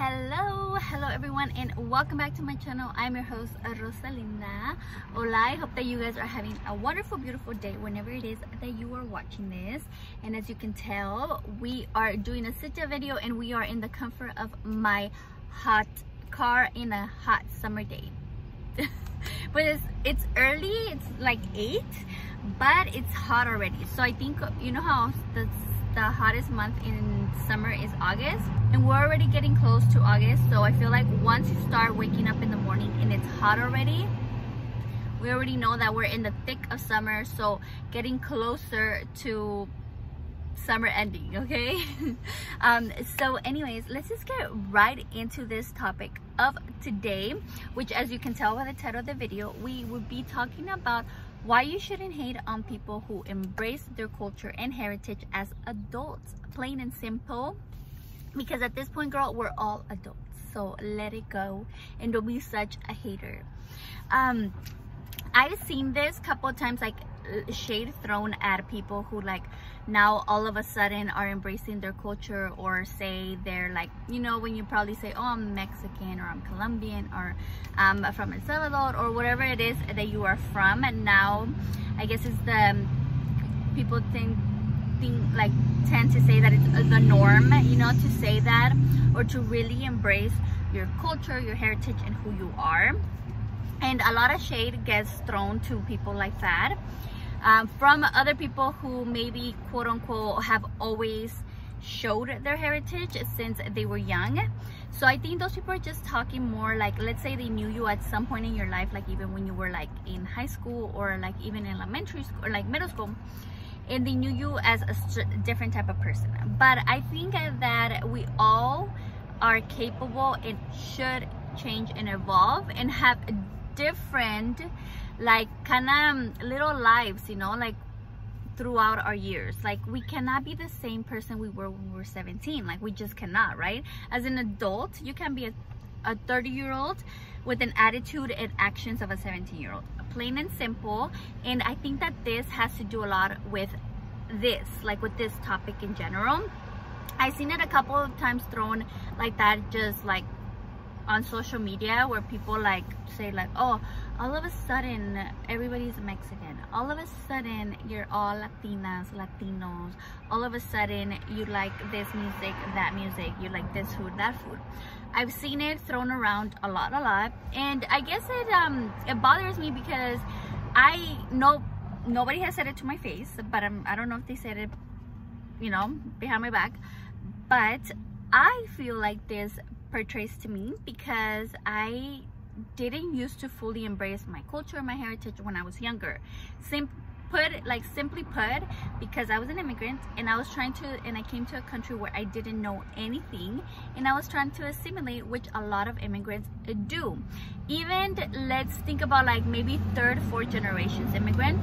Hello everyone, and welcome back to my channel. I'm your host, Rosalinda. Hola, I hope that you guys are having a wonderful, beautiful day whenever it is that you are watching this. And as you can tell, we are doing a sit-down video and we are in the comfort of my hot car in a hot summer day. But it's early, it's like 8, but it's hot already. So I think, you know how the hottest month in summer is August, and we're already getting close to August. So I feel like once you start waking up in the morning and it's hot already, we already know that we're in the thick of summer, so getting closer to summer ending, okay? So anyways, let's just get right into this topic of today, which, as you can tell by the title of the video, we will be talking about why you shouldn't hate on people who embrace their culture and heritage as adults, plain and simple. Because at this point, girl, we're all adults, so let it go and don't be such a hater. I've seen this couple of times, like shade thrown at people who like now all of a sudden are embracing their culture, or say they're like, you know, when you probably say, oh, I'm Mexican, or I'm Colombian, or I'm from El Salvador, or whatever it is that you are from. And now I guess it's the people tend to say that it's the norm, you know, to say that, or to really embrace your culture, your heritage, and who you are. And a lot of shade gets thrown to people like that, from other people who maybe, quote unquote, have always showed their heritage since they were young. So I think those people are just talking more like, let's say they knew you at some point in your life, like even when you were like in high school, or like even in elementary school, or like middle school, and they knew you as a different type of person. But I think that we all are capable and should change and evolve and have different, like, kind of little lives, you know, like throughout our years. Like, we cannot be the same person we were when we were 17. Like, we just cannot, right? As an adult, you can be a 30-year-old with an attitude and actions of a 17-year-old, plain and simple. And I think that this has to do a lot with this, like with this topic in general. I've seen it a couple of times thrown like that, just like on social media, where people like say like, oh, all of a sudden everybody's Mexican, all of a sudden you're all Latinas, Latinos, all of a sudden you like this music, that music, you like this food, that food. I've seen it thrown around a lot, and I guess it bothers me, because I know nobody has said it to my face, but I don't know if they said it, you know, behind my back. But I feel like this portrays to me because I didn't used to fully embrace my culture, my heritage when I was younger. Simply put, because I was an immigrant, and I came to a country where I didn't know anything, and I was trying to assimilate, which a lot of immigrants do. Even let's think about like maybe 3rd, 4th generations immigrant.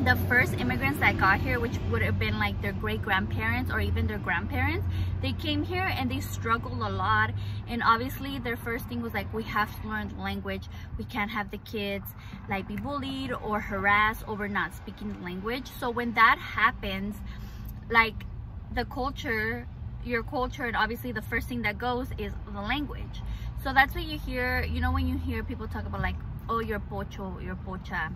The first immigrants that got here, which would have been like their great-grandparents or even their grandparents, they came here and they struggled a lot. And obviously their first thing was like, we have to learn the language. We can't have the kids like be bullied or harassed over not speaking the language. So when that happens, like the culture, your culture, and obviously the first thing that goes is the language. So that's what you hear, you know, when you hear people talk about like, oh, you're pocho, you're pocha,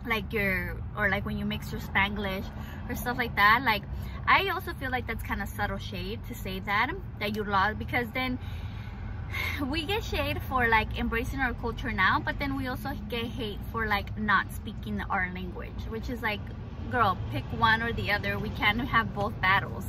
like or like when you mix your Spanglish or stuff like that. Like, I also feel like that's kind of subtle shade to say that you lost, because then we get shade for like embracing our culture now, but then we also get hate for like not speaking our language, which is like, girl, pick one or the other. We can't have both battles.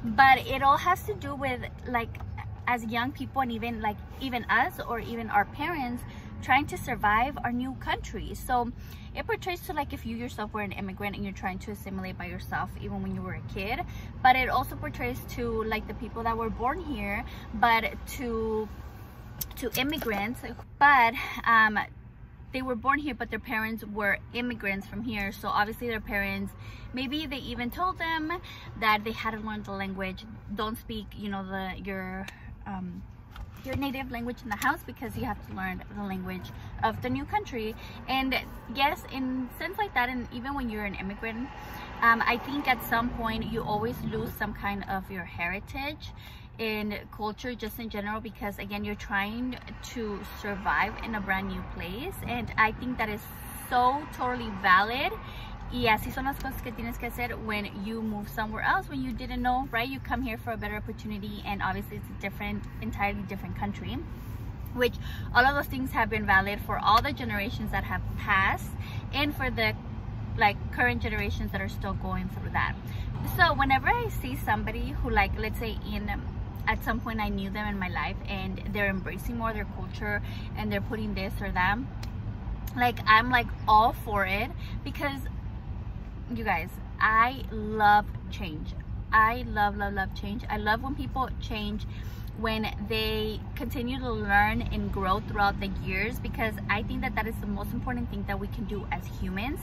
But it all has to do with like, as young people, and even us, or even our parents, trying to survive our new country. So it portrays to like if you yourself were an immigrant and you're trying to assimilate by yourself even when you were a kid. But it also portrays to like the people that were born here, but to immigrants, but they were born here, but their parents were immigrants from here. So obviously their parents, maybe they even told them that they had to learn the language. Don't speak, you know, your native language in the house, because you have to learn the language of the new country. And yes, in sense like that, and even when you're an immigrant, I think at some point you always lose some kind of your heritage. in culture just in general, because again, you're trying to survive in a brand new place, and I think that is so totally valid. Y así son las cosas que tienes que hacer when you move somewhere else, when you didn't know, right? You come here for a better opportunity, and obviously it's a different, entirely different country, which all of those things have been valid for all the generations that have passed, and for the like current generations that are still going through that. So whenever I see somebody who, like, let's say at some point I knew them in my life and they're embracing more their culture and they're putting this or that, like, I'm like all for it, because you guys, I love change. I love change. I love when people change, when they continue to learn and grow throughout the years, because I think that that is the most important thing that we can do as humans,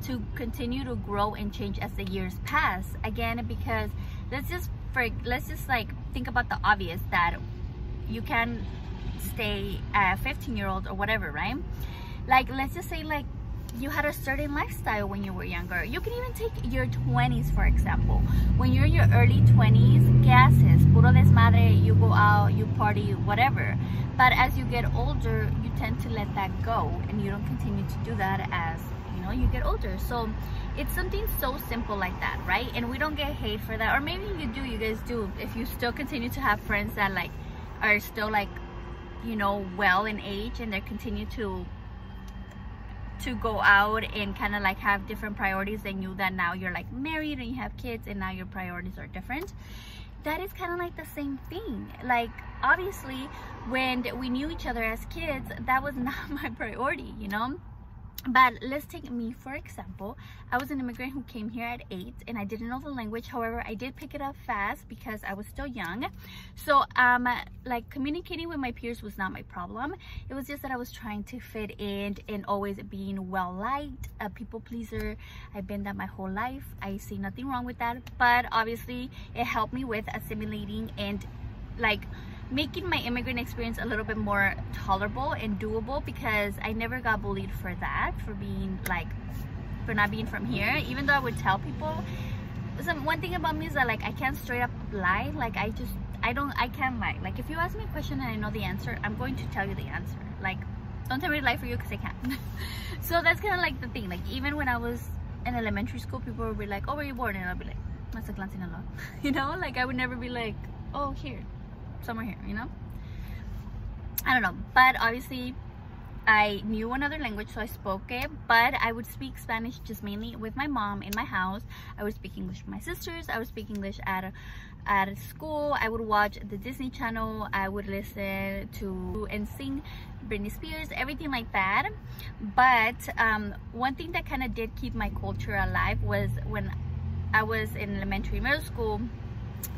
to continue to grow and change as the years pass. Again, because let's just like think about the obvious, that you can stay a 15-year-old or whatever, right? Like, let's just say, like, you had a certain lifestyle when you were younger. You can even take your 20s, for example. When you're in your early 20s, ¿qué haces? Puro desmadre, you go out, you party, whatever. But as you get older, you tend to let that go, and you don't continue to do that as, you know, you get older. So it's something so simple like that, right? And we don't get hate for that. Or maybe you do, you guys do, if you still continue to have friends that like are still like, you know, well in age, and they continue to go out and kind of like have different priorities than you, that now you're like married and you have kids and now your priorities are different. That is kind of like the same thing. Like, obviously when we knew each other as kids, that was not my priority, you know. But let's take me for example. I was an immigrant who came here at 8, and I didn't know the language. However, I did pick it up fast because I was still young. So like, communicating with my peers was not my problem. It was just that I was trying to fit in and always being well liked, a people pleaser. I've been that my whole life. I see nothing wrong with that, but obviously it helped me with assimilating and like making my immigrant experience a little bit more tolerable and doable, because I never got bullied for that, for being like, for not being from here. Even though I would tell people, one thing about me is that like, I can't straight up lie. Like, I can't lie. Like, if you ask me a question and I know the answer, I'm going to tell you the answer. Like, don't tell me to lie for you, because I can't. So that's kind of like the thing. Like, even when I was in elementary school, people would be like, oh, where are you born? And I'll be like, Mazatlán, Sinaloa. You know, like, I would never be like, oh, here, somewhere here, you know. I don't know, but obviously I knew another language, so I spoke it, but I would speak Spanish just mainly with my mom in my house. I would speak English with my sisters. I would speak English at school. I would watch the Disney Channel. I would listen to and sing Britney Spears, everything like that. But one thing that kind of did keep my culture alive was when I was in elementary, middle school,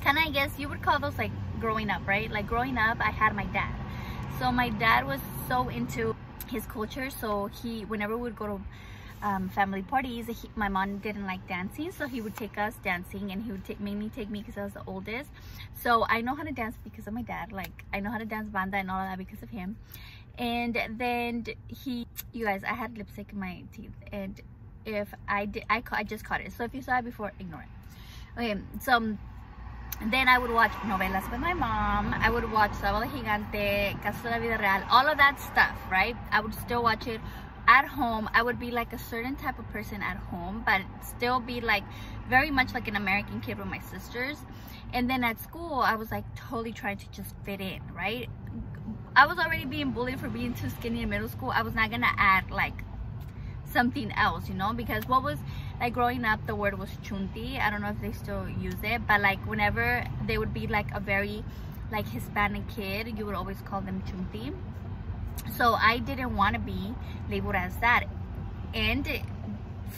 kind of, I guess you would call those like growing up, right? Like, growing up, I had my dad. So my dad was so into his culture, so whenever we would go to family parties, my mom didn't like dancing, so he would take us dancing, and he would mainly take me because I was the oldest. So I know how to dance because of my dad. Like, I know how to dance banda and all of that because of him. And then you guys, I had lipstick in my teeth, and if I just caught it. So if you saw it before, ignore it. Okay, so then I would watch novelas with my mom. I would watch Sábado Gigante, Casos de la Vida Real, all of that stuff, right? I would still watch it at home. I would be like a certain type of person at home, but still be like very much like an American kid with my sisters. And then at school, I was like totally trying to just fit in, right? I was already being bullied for being too skinny in middle school. I was not gonna add like something else, you know, because what was like growing up, the word was chunti. I don't know if they still use it, but like whenever they would be like a very like Hispanic kid, you would always call them chunti. So I didn't want to be labeled as that, and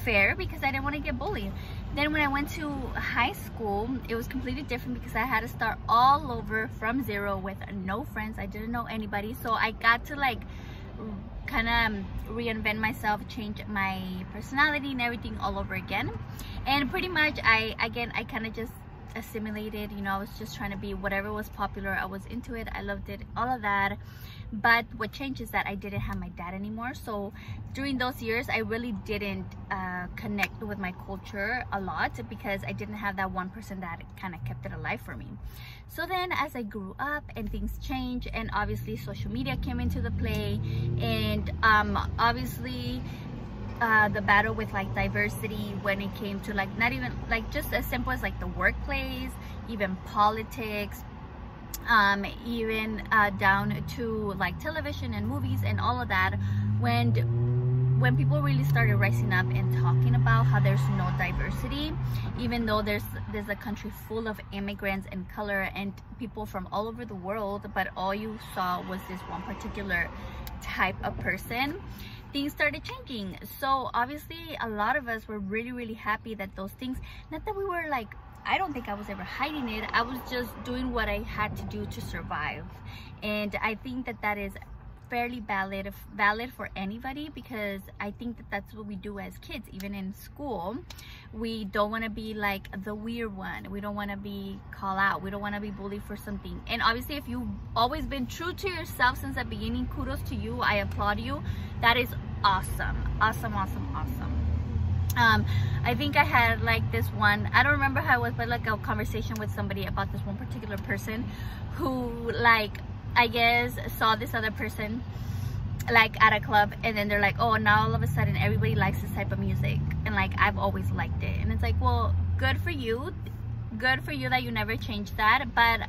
fair, because I didn't want to get bullied. Then when I went to high school, it was completely different, because I had to start all over from zero with no friends. I didn't know anybody, so I got to like kind of reinvent myself, change my personality and everything all over again. And pretty much I kind of just assimilated, you know, I was just trying to be whatever was popular. I was into it, I loved it, all of that. But what changed is that I didn't have my dad anymore. So during those years, I really didn't connect with my culture a lot, because I didn't have that one person that kind of kept it alive for me. So then as I grew up and things changed, and obviously social media came into the play, and obviously the battle with like diversity when it came to like, not even like just as simple as like the workplace, even politics, even down to like television and movies and all of that, when people really started rising up and talking about how there's no diversity, even though there's a country full of immigrants and color and people from all over the world, but all you saw was this one particular type of person, things started changing. So obviously a lot of us were really happy that those things, not that we were like, I don't think I was ever hiding it, I was just doing what I had to do to survive. And I think that that is fairly valid for anybody, because I think that that's what we do as kids. Even in school, we don't want to be like the weird one, we don't want to be called out, we don't want to be bullied for something. And obviously if you've always been true to yourself since the beginning, kudos to you, I applaud you. That is awesome. I think I had like this one, I don't remember how it was, but like a conversation with somebody about this one particular person who, like, I guess saw this other person like at a club, and then they're like, oh, now all of a sudden everybody likes this type of music, and like I've always liked it. And it's like, well, good for you that you never changed that. But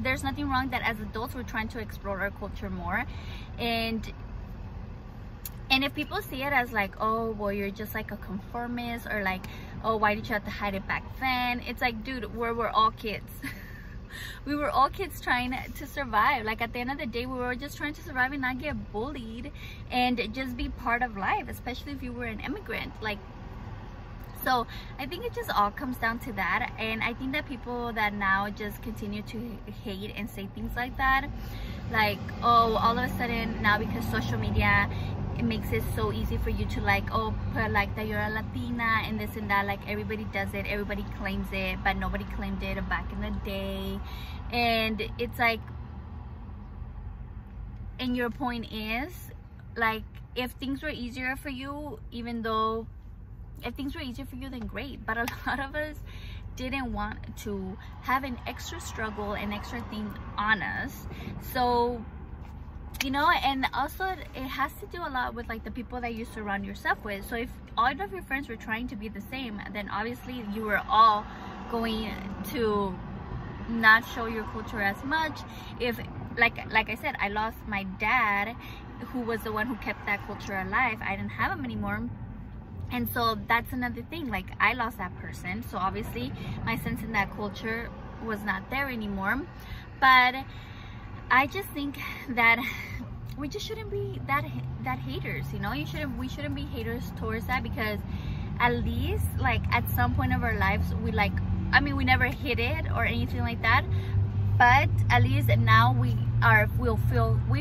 there's nothing wrong that as adults we're trying to explore our culture more. And if people see it as like, oh, well, you're just like a conformist, or like, oh, why did you have to hide it back then? It's like, dude, we're all kids. We were all kids trying to survive. Like at the end of the day, we were just trying to survive and not get bullied and just be part of life, especially if you were an immigrant. Like, so I think it just all comes down to that. And I think that people that now just continue to hate and say things like that, like, oh, all of a sudden now because social media, it makes it so easy for you to like, oh, put like that you're a Latina and this and that, like everybody does it, everybody claims it, but nobody claimed it back in the day. And it's like, and your point is like, if things were easier for you, even though if things were easier for you, then great. But a lot of us didn't want to have an extra struggle, an extra thing on us. So, you know, and also it has to do a lot with like the people that you surround yourself with. So if all of your friends were trying to be the same, then obviously you were all going to not show your culture as much. If like I said, I lost my dad, who was the one who kept that culture alive. I didn't have him anymore. And so that's another thing, like I lost that person, so obviously my sense in that culture was not there anymore. But I just think that we just shouldn't be that haters, you know. We shouldn't be haters towards that, because at least like at some point of our lives we like, I mean, we never hit it or anything like that, but at least now we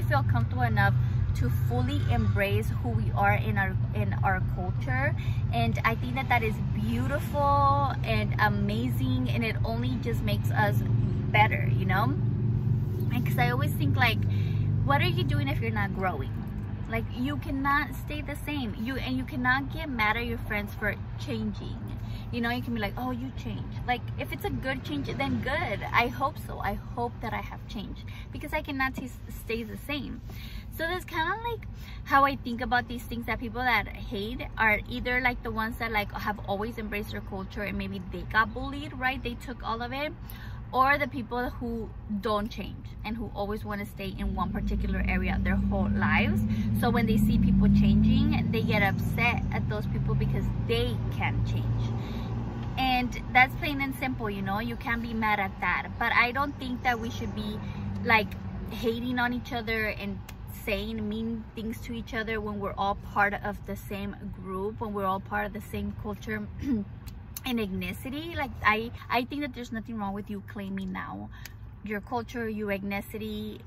feel comfortable enough to fully embrace who we are in our culture. And I think that that is beautiful and amazing, and it only just makes us better, you know. Because I always think like, what are you doing if you're not growing? Like, you cannot stay the same. You cannot get mad at your friends for changing. You know, you can be like, oh, you changed. Like, if it's a good change, then good. I hope so. I hope that I have changed, because I cannot stay the same. So that's kind of like how I think about these things, that people that hate are either like the ones that like have always embraced their culture and maybe they got bullied, right? They took all of it. Or the people who don't change and who always want to stay in one particular area their whole lives. So when they see people changing, they get upset at those people because they can't change. And that's plain and simple, you know. You can't be mad at that. But I don't think that we should be like hating on each other and saying mean things to each other when we're all part of the same group, when we're all part of the same culture and ethnicity. Like I think that there's nothing wrong with you claiming now your culture, your ethnicity,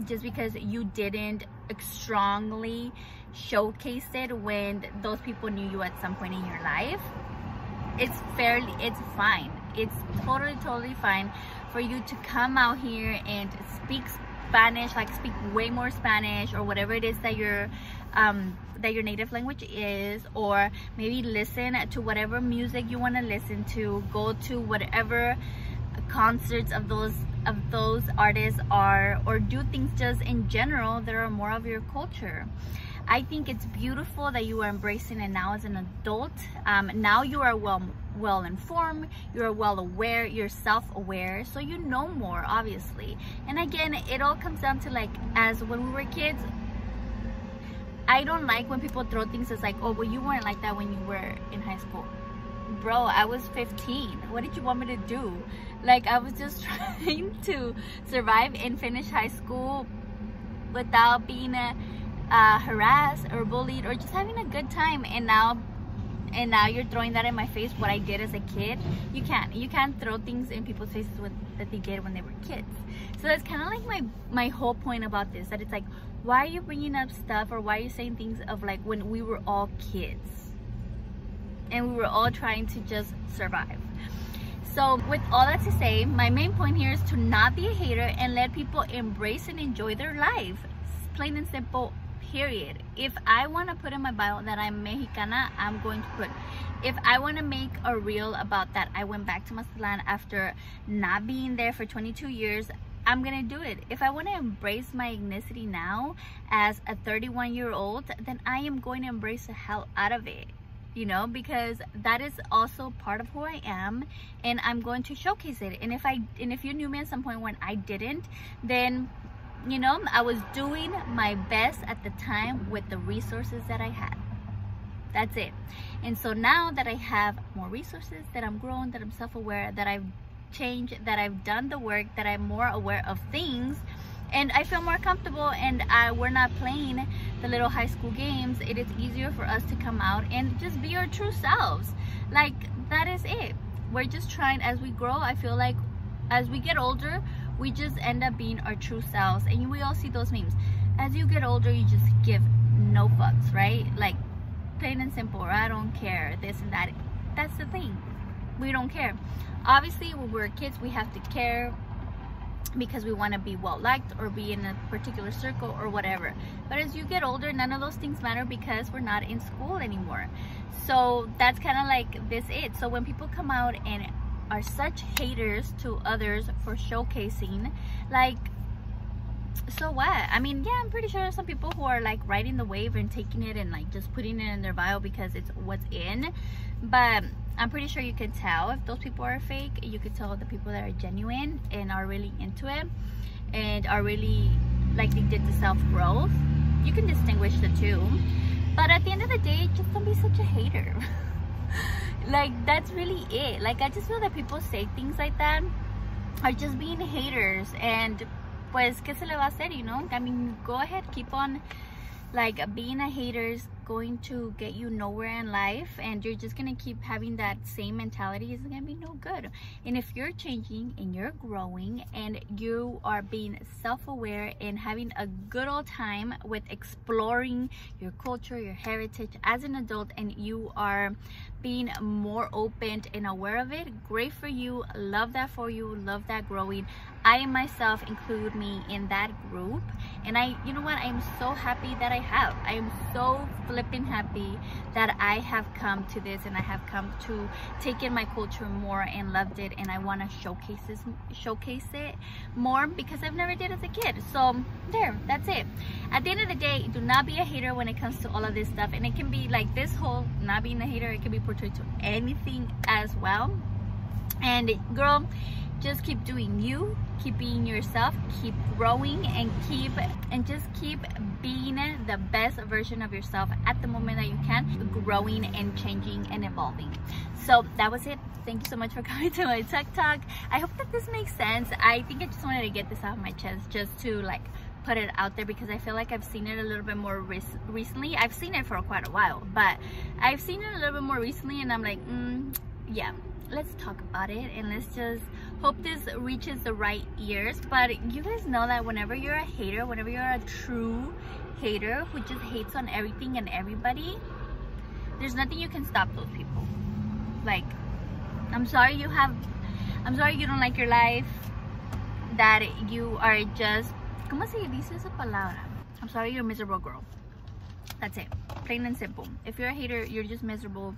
just because you didn't strongly showcase it when those people knew you at some point in your life. It's fine. It's totally fine for you to come out here and speak Spanish, like speak way more Spanish, or whatever it is that your native language is, or maybe listen to whatever music you want to listen to, go to whatever concerts of those artists are, or do things just in general that are more of your culture. I think it's beautiful that you are embracing it now as an adult. Now you are well informed, you're well aware, you're self-aware, so you know more, obviously. And again, it all comes down to, like, as when we were kids, I don't like when people throw things as like, oh, well, you weren't like that when you were in high school. Bro, I was 15. What did you want me to do? Like, I was just trying to survive and finish high school without being harassed or bullied, or just having a good time. And now you're throwing that in my face, what I did as a kid. You can't throw things in people's faces that they did when they were kids. So that's kind of like my whole point about this, that it's like, why are you bringing up stuff, or why are you saying things of like when we were all kids and we were all trying to just survive? So with all that to say, my main point here is to not be a hater and let people embrace and enjoy their life. Plain and simple, period. If I want to put in my bio that I'm Mexicana, I'm going to put. If I want to make a reel about that I went back to Mazatlan after not being there for 22 years, I'm gonna do it. If I want to embrace my ethnicity now as a 31-year-old, then I am going to embrace the hell out of it, you know, because that is also part of who I am, and I'm going to showcase it. And if you knew me at some point when I didn't, then, you know, I was doing my best at the time with the resources that I had. That's it. And so now that I have more resources, that I'm grown, that I'm self-aware, that I've changed, that I've done the work, that I'm more aware of things, and I feel more comfortable, and we're not playing the little high school games, it is easier for us to come out and just be our true selves. Like, that is it. We're just trying, as we grow, I feel like as we get older, we just end up being our true selves. And we all see those memes. As you get older, you just give no fucks, right? Like, plain and simple, or I don't care, this and that. That's the thing. We don't care. Obviously, when we're kids, we have to care because we want to be well liked or be in a particular circle or whatever. But as you get older, none of those things matter because we're not in school anymore. So that's kind of like this it. So when people come out and are such haters to others for showcasing, like, so what? I mean, yeah, I'm pretty sure there's some people who are like riding the wave and taking it and like just putting it in their bio because it's what's in. But I'm pretty sure you can tell if those people are fake. You can tell the people that are genuine and are really into it and are really like they did the self-growth. You can distinguish the two. But at the end of the day, just don't be such a hater. Like, that's really it. Like, I just feel that people say things like that are just being haters, and pues que se le va a hacer, you know? I mean, go ahead, keep on. Like, being a hater is going to get you nowhere in life, and you're just gonna keep having that same mentality. It's gonna be no good. And if you're changing and you're growing and you are being self-aware and having a good old time with exploring your culture, your heritage as an adult, and you are being more open and aware of it, great for you. Love that for you. Love that growing. I myself include me in that group, and you know what, I'm so happy that I am so flipping happy that I have come to this, and I have come to take in my culture more and loved it, and I want to showcase it more because I've never did as a kid. So there, that's it. At the end of the day, do not be a hater when it comes to all of this stuff, and it can be like this whole not being a hater, it can be portrayed to anything as well. And girl, just keep doing you, keep being yourself, keep growing, and just keep being the best version of yourself at the moment that you can, growing and changing and evolving. So that was it. Thank you so much for coming to my tech talk. I hope that this makes sense. I think I just wanted to get this out of my chest, just to like put it out there, because I feel like I've seen it a little bit more recently. I've seen it for quite a while, but I've seen it a little bit more recently, and I'm like, yeah, let's talk about it, and let's just hope this reaches the right ears. But you guys know that whenever you're a hater, whenever you're a true hater who just hates on everything and everybody, there's nothing you can stop those people. Like, I'm sorry you have I'm sorry you don't like your life, that you are just, ¿cómo se dice esa palabra? I'm sorry you're a miserable girl. That's it, plain and simple. If you're a hater, you're just miserable.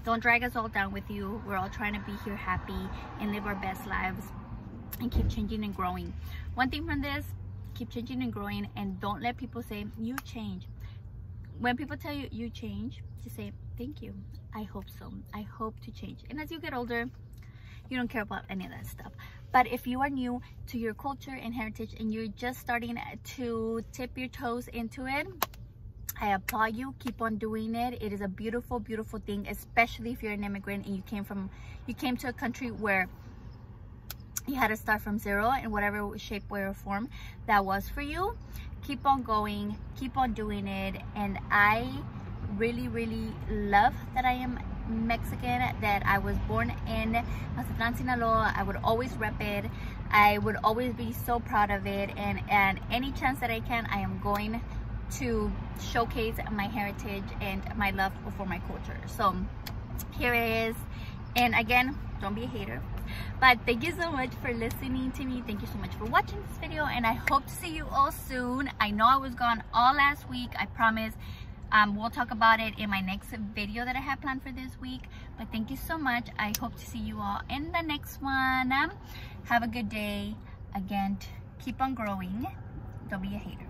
Don't drag us all down with you. We're all trying to be here happy and live our best lives and keep changing and growing. One thing from this, keep changing and growing, and don't let people say you change. When people tell you you change, just say thank you, I hope so, I hope to change. And as you get older, you don't care about any of that stuff. But if you are new to your culture and heritage and you're just starting to tip your toes into it, I applaud you. Keep on doing it. It is a beautiful, beautiful thing, especially if you're an immigrant and you came to a country where you had to start from zero in whatever shape, way, or form that was for you. Keep on going, keep on doing it. And I really, really love that I am Mexican, that I was born in Mazatlan, Sinaloa. I would always rep it. I would always be so proud of it. And any chance that I can, I am going to showcase my heritage and my love for my culture. So here it is. And again, don't be a hater. But thank you so much for listening to me. Thank you so much for watching this video, and I hope to see you all soon. I know I was gone all last week, I promise. We'll talk about it in my next video that I have planned for this week. But thank you so much. I hope to see you all in the next one. Have a good day. Again, keep on growing. Don't be a hater.